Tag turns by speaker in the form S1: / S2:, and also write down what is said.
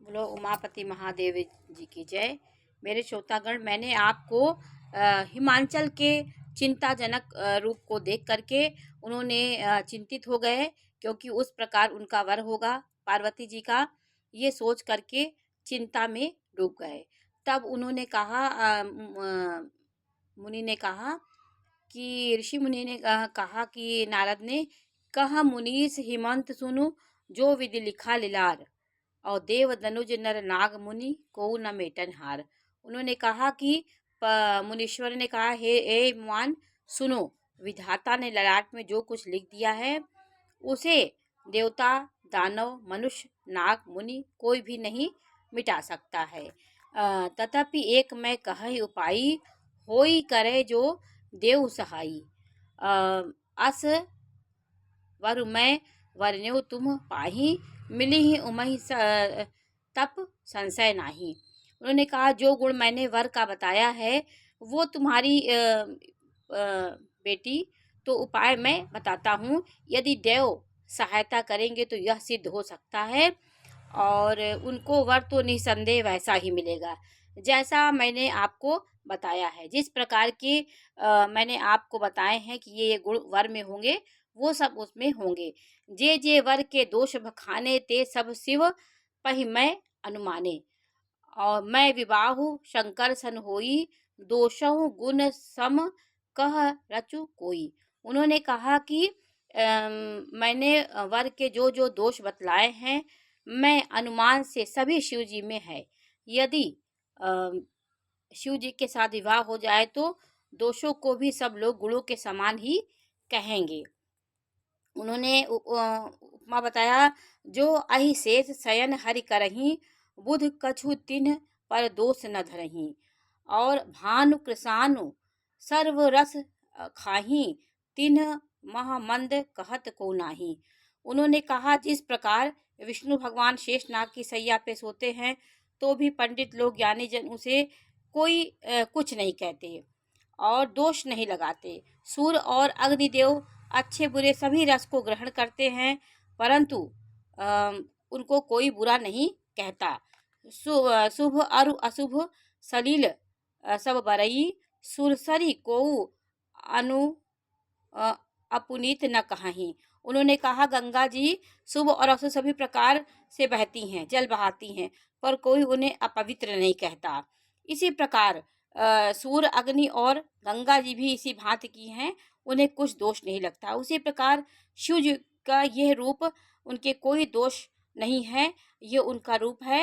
S1: बोलो उमापति महादेव जी की जय। मेरे श्रोतागण, मैंने आपको हिमाचल के चिंताजनक रूप को देख करके उन्होंने चिंतित हो गए, क्योंकि उस प्रकार उनका वर होगा पार्वती जी का, ये सोच करके चिंता में डूब गए। तब उन्होंने कहा, मुनि ने कहा कि ऋषि मुनि ने कहा कि नारद ने कहा, मुनीस हिमंत सुनु जो विधि लिखा लिलार, और देव दनुज नर नाग मुनि को न मेटन हार। उन्होंने कहा कि मुनीश्वर ने कहा, हे ए मान सुनो, विधाता ने ललाट में जो कुछ लिख दिया है उसे देवता दानव मनुष्य नाग मुनि कोई भी नहीं मिटा सकता है। तथापि एक मैं कह उपाई, होई करे जो देव सहाई। अस वर मैं वरन्यो तुम पाही, मिली ही उमही तप संशय नाही। उन्होंने कहा, जो गुण मैंने वर का बताया है वो तुम्हारी बेटी, तो उपाय मैं बताता हूँ। यदि देव सहायता करेंगे तो यह सिद्ध हो सकता है, और उनको वर तो निसंदेह वैसा ही मिलेगा जैसा मैंने आपको बताया है। जिस प्रकार के मैंने आपको बताए हैं कि ये गुण वर में होंगे, वो सब उसमें होंगे। जे जे वर के दोष बखाने, ते सब शिव पहि मैं अनुमाने। और मैं विवाहु शंकर सन होई, दोषहु गुण सम कह रचु कोई। उन्होंने कहा कि मैंने वर के जो जो दोष बतलाए हैं, मैं अनुमान से सभी शिव जी में है। यदि शिव जी के साथ विवाह हो जाए तो दोषों को भी सब लोग गुणों के समान ही कहेंगे। उन्होंने उपमा बताया, जो अहि शेष शयन हरि करही, बुध कछु तिन्ह पर दोष न धरही। और भानु कृसानु सर्व रस खाही, तिन्ह महामंद कहत को नाही। उन्होंने कहा, जिस प्रकार विष्णु भगवान शेषनाग की सैया पे सोते हैं तो भी पंडित लोग ज्ञानी जन उसे कोई कुछ नहीं कहते और दोष नहीं लगाते। सूर्य और अग्निदेव अच्छे बुरे सभी रस को ग्रहण करते हैं, परंतु उनको कोई बुरा नहीं कहता। शुभ और अशुभ सलील सब बरई, सुरसरी को अनु अपुनीत न कहीं। उन्होंने कहा, गंगा जी शुभ और अशुभ सभी प्रकार से बहती हैं, जल बहाती हैं, पर कोई उन्हें अपवित्र नहीं कहता। इसी प्रकार सूर्य अग्नि और गंगा जी भी इसी भांति की हैं, उन्हें कुछ दोष नहीं लगता। उसी प्रकार शिव जी का यह रूप, उनके कोई दोष नहीं है, ये उनका रूप है।